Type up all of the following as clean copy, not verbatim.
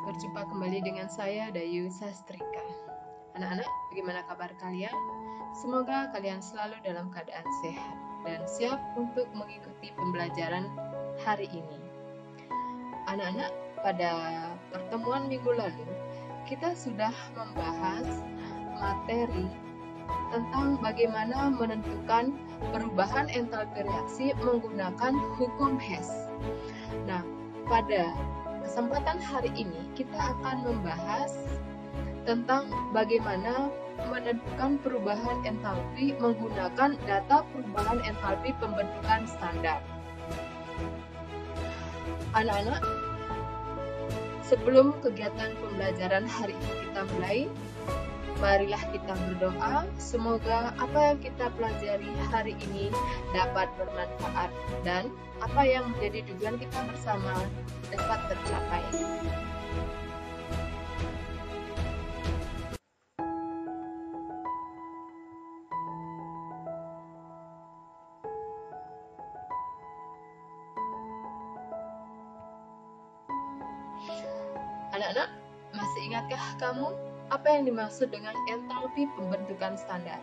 Berjumpa kembali dengan saya, Dayu Sastrika. Anak-anak, bagaimana kabar kalian? Semoga kalian selalu dalam keadaan sehat dan siap untuk mengikuti pembelajaran hari ini. Anak-anak, pada pertemuan minggu lalu, kita sudah membahas materi tentang bagaimana menentukan perubahan entalpi reaksi menggunakan hukum Hess. Nah, pada kesempatan hari ini kita akan membahas tentang bagaimana menentukan perubahan entalpi menggunakan data perubahan entalpi pembentukan standar. Anak-anak, sebelum kegiatan pembelajaran hari ini kita mulai, marilah kita berdoa, semoga apa yang kita pelajari hari ini dapat bermanfaat dan apa yang menjadi tujuan kita bersama dapat tercapai. Anak-anak, masih ingatkah kamu apa yang dimaksud dengan entalpi pembentukan standar?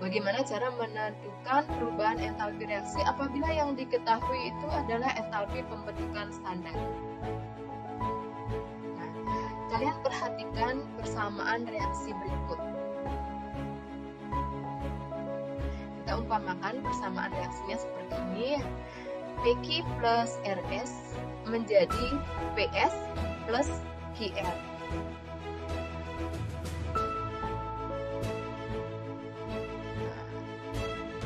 Bagaimana cara menentukan perubahan entalpi reaksi apabila yang diketahui itu adalah entalpi pembentukan standar? Nah, kalian perhatikan persamaan reaksi berikut. Kita umpamakan persamaan reaksinya seperti ini. PQ plus RS menjadi PS plus QR.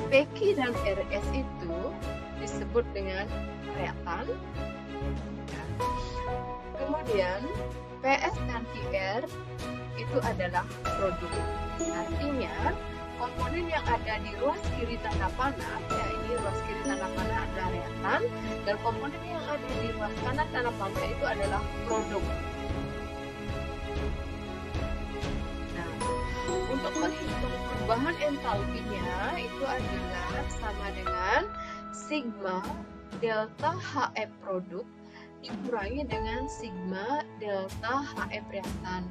PQ dan RS itu disebut dengan reaktan. Kemudian PS dan QR itu adalah produk. Artinya komponen yang ada di ruas kiri tanda panah, ya ini ruas kiri tanda panah adalah reaktan, dan komponen yang ada di ruas kanan tanda panah itu adalah produk. Nah, untuk menghitung perubahan entalpinya itu adalah sama dengan sigma delta HF produk dikurangi dengan sigma delta HF reaktan.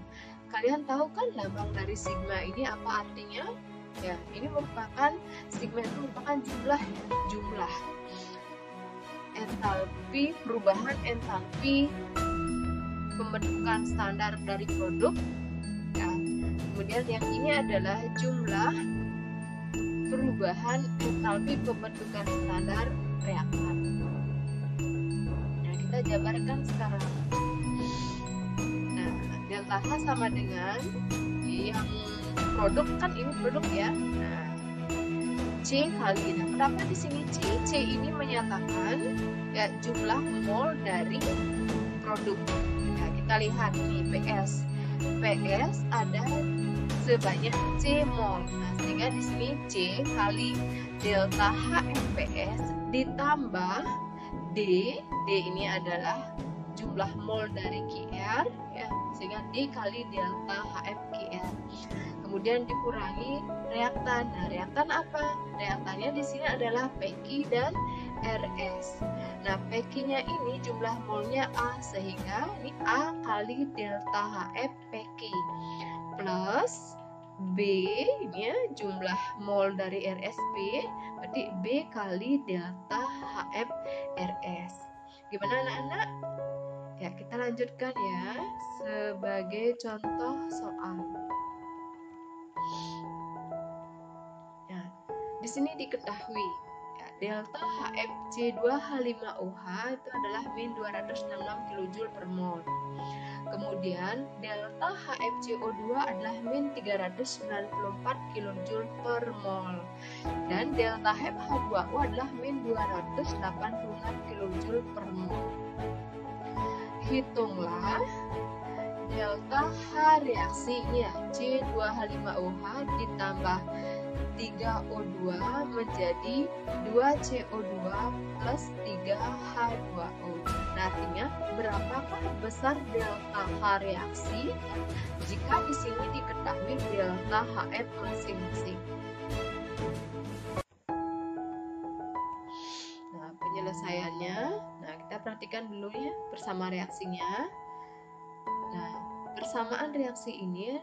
Kalian tahu kan lambang dari sigma ini apa artinya? Ya, ini merupakan sigma itu merupakan jumlah entalpi, perubahan entalpi pembentukan standar dari produk. Ya, kemudian yang ini adalah jumlah perubahan entalpi pembentukan standar reaktan. Nah, kita jabarkan sekarang. Nah, delta H sama dengan yang produk, kan ini produk ya. Nah, C kali, nah kenapa di sini C? C ini menyatakan ya jumlah mol dari produk. Nah, kita lihat nih PS. PS ada sebanyak C mol. Nah, sehingga di sini C kali delta HFPS ditambah D. D ini adalah jumlah mol dari QR ya, sehingga D kali delta HFQR. Kemudian dikurangi reaktan. Nah, reaktan apa? Reaktannya di sini adalah PQ dan RS. Nah, PQ-nya ini jumlah molnya A, sehingga ini A kali delta HF PQ plus B, ini ya jumlah mol dari RSB, berarti B kali delta HF RS. Gimana anak-anak? Ya, kita lanjutkan ya sebagai contoh soal. Nah, di sini diketahui ya, delta HFC2H5OH itu adalah min 266 kJ per mol. Kemudian delta HFCO2 adalah min 394 kJ per mol. Dan delta HF2O adalah min 286 kJ per mol. Hitunglah delta H reaksinya C2H5OH ditambah 3O2 menjadi 2CO2 plus 3H2O. Nah, artinya berapakah besar delta H reaksi jika di sini diketahui delta HF masing-masing? Nah, penyelesaiannya, nah kita perhatikan dulu ya bersama reaksinya. Nah, persamaan reaksi ini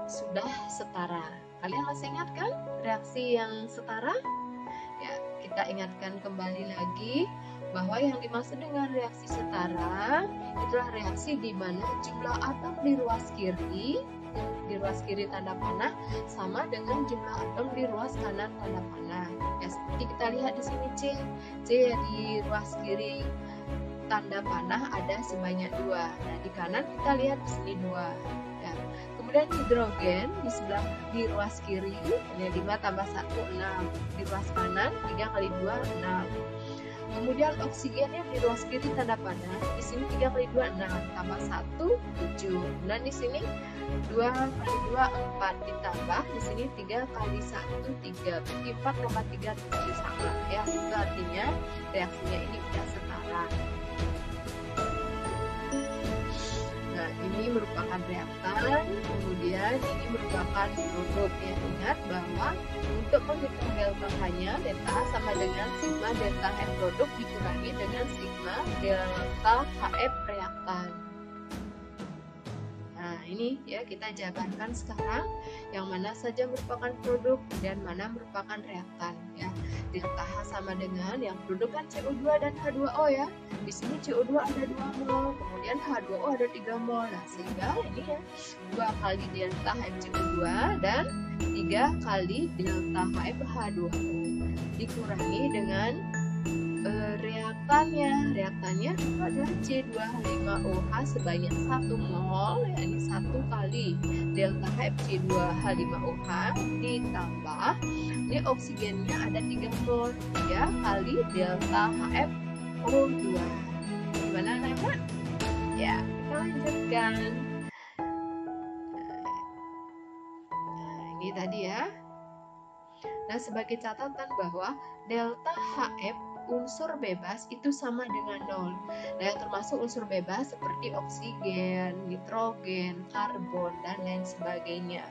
sudah setara. Kalian masih ingat kan reaksi yang setara? Ya, kita ingatkan kembali lagi bahwa yang dimaksud dengan reaksi setara itulah reaksi di mana jumlah atom di ruas kiri tanda panah sama dengan jumlah atom di ruas kanan tanda panah. Ya, seperti kita lihat di sini C di ruas kiri tanda panah ada sebanyak 2. Nah, di kanan kita lihat di sini 2. Ya. Kemudian hidrogen di ruas kiri ini 5 tambah 1 6. Di ruas kanan 3 kali 2 6. Kemudian oksigennya di ruas kiri tanda panah di sini 3 kali 2 6 tambah 1 7. Dan di sini 2 kali 2 4 ditambah di sini 3 kali 1 3. Berarti 4 tambah 3 7 sama. Ya, itu artinya reaksinya ini sudah setara. Nah, ini merupakan reaktan, kemudian ini merupakan produk. Ya, ingat bahwa untuk menghitung delta H-nya, delta H sama dengan sigma delta F produk dikurangi dengan sigma delta HF reaktan. Nah, ini ya kita jabarkan sekarang yang mana saja merupakan produk dan mana merupakan reaktan ya. Delta H sama dengan yang produk kan CO2 dan H2O ya. Di sini CO2 ada 2 mol, kemudian H2O ada 3 mol. Nah, sehingga ini ya 2 kali delta HCO2 dan 3 kali delta HF-H2O dikurangi dengan reaktannya itu adalah C2H5OH sebanyak 1 mol, yakni 1 kali delta HFC2H5OH ditambah ini oksigennya ada 3 mol ya kali delta HFO2. Gimana anak-anak? Ya, kita lanjutkan. Nah, ini tadi ya. Nah, sebagai catatan bahwa delta HF unsur bebas itu sama dengan 0. Nah, yang termasuk unsur bebas seperti oksigen, nitrogen, karbon, dan lain sebagainya.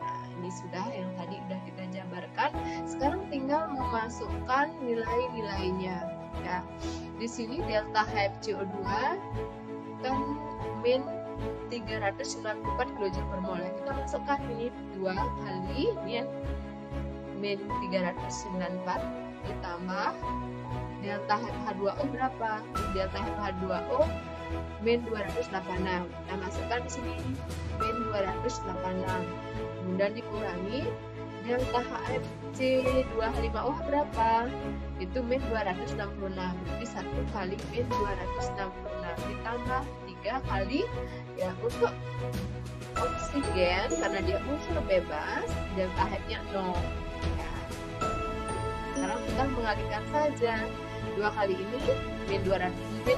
Nah, ini sudah yang tadi sudah kita jabarkan. Sekarang tinggal memasukkan nilai-nilainya. Ya, di sini delta HFCO2 kan min 394 kJ per mol. Kita masukkan ini 2 kali ini ya, min 394 ditambah delta H2O berapa? Delta H2O min 286. Nah, masukkan di sini min 286. Kemudian dikurangi delta HFC2H5OH berapa? Itu min 266. Jadi 1 kali min 266 ditambah 3 kali ya untuk oksigen karena dia unsur bebas, delta H-nya 0. Ya. Sekarang kita mengalihkan saja. 2 kali ini min 788.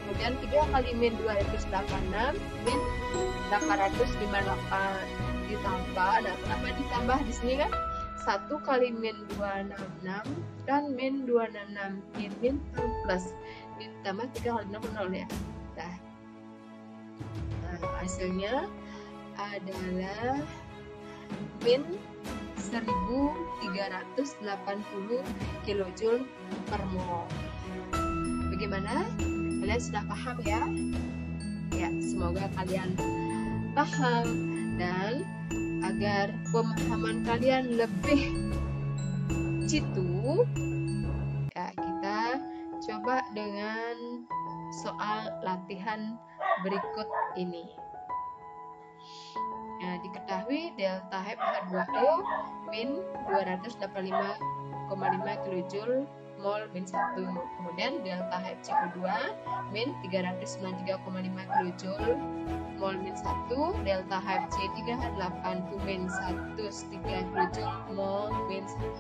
Kemudian 3 kali min 286 min 858 ditambah. Nah, kenapa ditambah di sini kan? 1 kali min 266 dan min 266 min plus ditambah 3 kali 0 ya. Nah, hasilnya adalah min 1380 kJ per mol. Bagaimana? Kalian sudah paham ya? Ya, semoga kalian paham dan agar pemahaman kalian lebih jitu ya, kita coba dengan soal latihan berikut ini. Ya, diketahui delta H2O min 285,5 kJ mol min 1. Kemudian delta HCO2 min 393,5 kJ mol min 1. Delta HFC3H8 min 1,3 kJ mol min 1.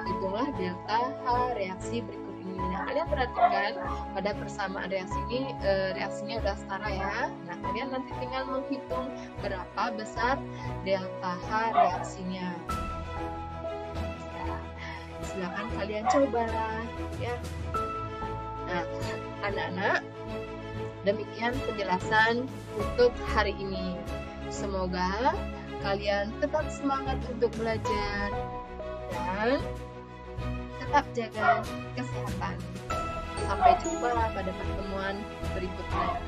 Itulah delta H reaksi berikut ini. Nah, kalian perhatikan pada persamaan reaksi ini reaksinya udah setara ya. Nah, kalian nanti tinggal menghitung berapa besar delta H reaksinya. Ya, silakan kalian cobalah ya. Nah, anak-anak, demikian penjelasan untuk hari ini. Semoga kalian tetap semangat untuk belajar dan tetap jaga kesehatan. Sampai jumpa pada pertemuan berikutnya.